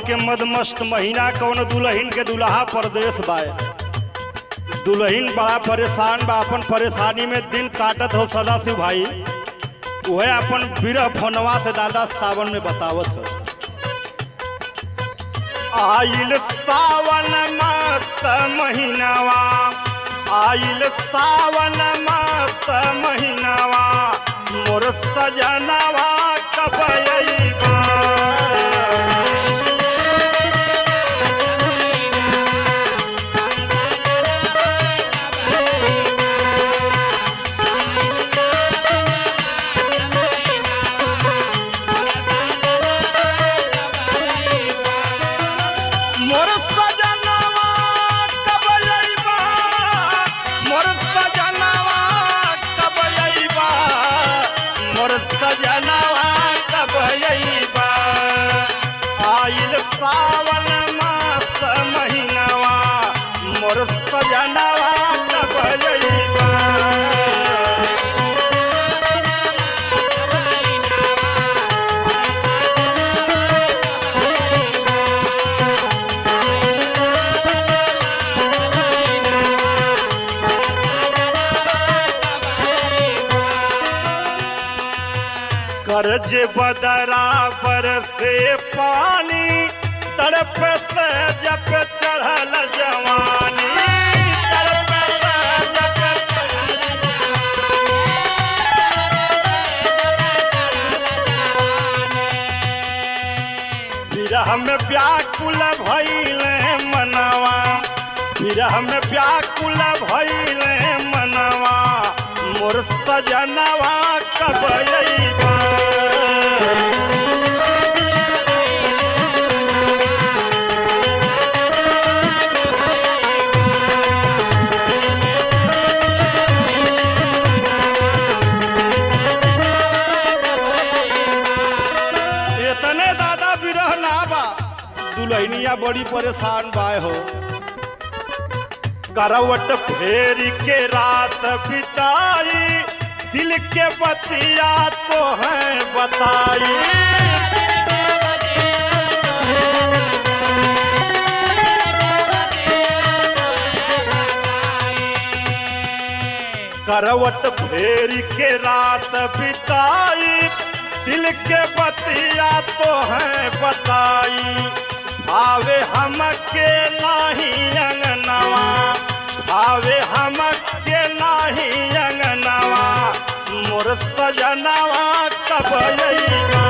के मदमस्त महीना कौन दुल्हन के दुल्हा परदेश बाए। दुल्हन बड़ा परेशान बा, अपन परेशानी में दिन काटत हो सदाशिव भाई। वह अपन बिरह फोनवा से दादा सावन में बतावत हो। आइल सावन मस्त महीनावा, आइल सावन मस्त महीनावा, मोर सजनवा कब अइबा। सजनवा कब अइबा। आइल सावन मस्त महीनावा, मोर सजनवा कब अइबा। कर्ज बदरा बरसे पानी, तड़प से जब चढ़ल जवानी, तड़प से जब विरह में व्याकुल भइले मनवा, विरह में व्याकुल भइले मनवा, मोर सजनवा कब अइबा। इतने दादा बिरह ना बा, दुल्हनिया बड़ी परेशान बाय हो। करवट फेर के रात बिताई, दिल के बतिया तो है बताई। करवट फेर के रात बिताई, दिल के बतिया तो है बताई। भावे हमके नाही अंगनवा, भावे हमके नाही अंगनवा, मोर सजनवा कब अइबा।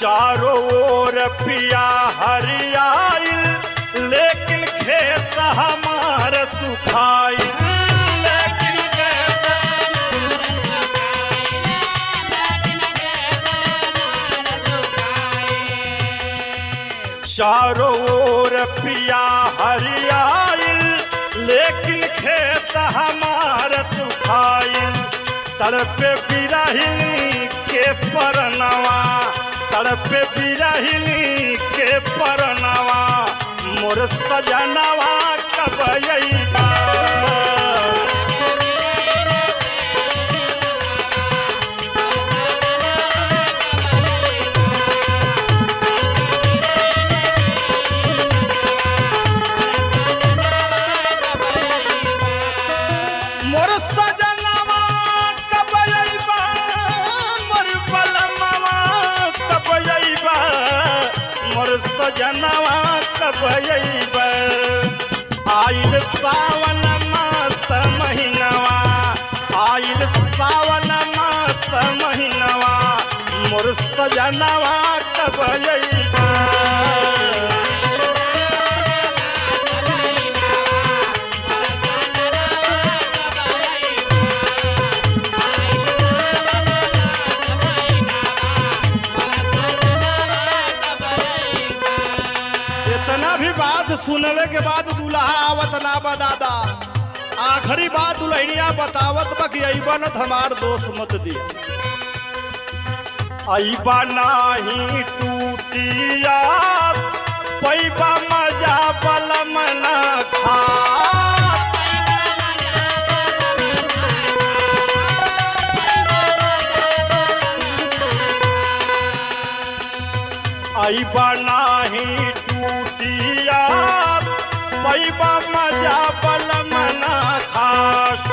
चारों ओर पिया हरियाइल, लेकिन खेत हमार सुखाइल, लेकिन खेत चारों ओर पिया हरियाइल, लेकिन खेत हमार सुखाइल। तड़पे बिरहिनी के परनवा, तड़पे बिरहिनी के परनवा, मोर सजनवा कब अइबा। मोर सजनवा कब अइबा, मोर बलमवा कब अइबा, मोर सजनवा कब अइबा। आइल सावन मस्त महीनावा, आइल सावन मस्त महीनावा, मोर सजनवा कब अइबा। सुनले के बाद दूल्हा आवत ना बा दादा, आखिरी बात दुल्हनिया बतावत बा कि अइबा न हमार दोस्त मत दिया। अइबा नाही टूटिया पैबा मजा बलम न खात अइबा नाही टूटिया पैबा मजा बलम न खास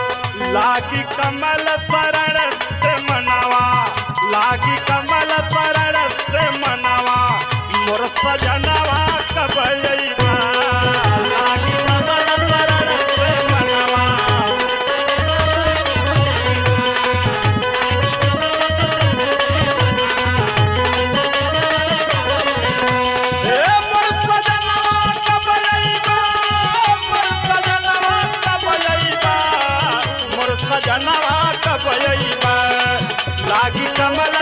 लागी कमल शरण से मनवा लागी कमल शरण से मनवा मोर सजनवा कब अइबा लागी कमल शरण से मनवा ए मोर सजनवा कब अइबा मोर सजनवा कब अइबा मोर सजनवा कब अइबा लागी कमल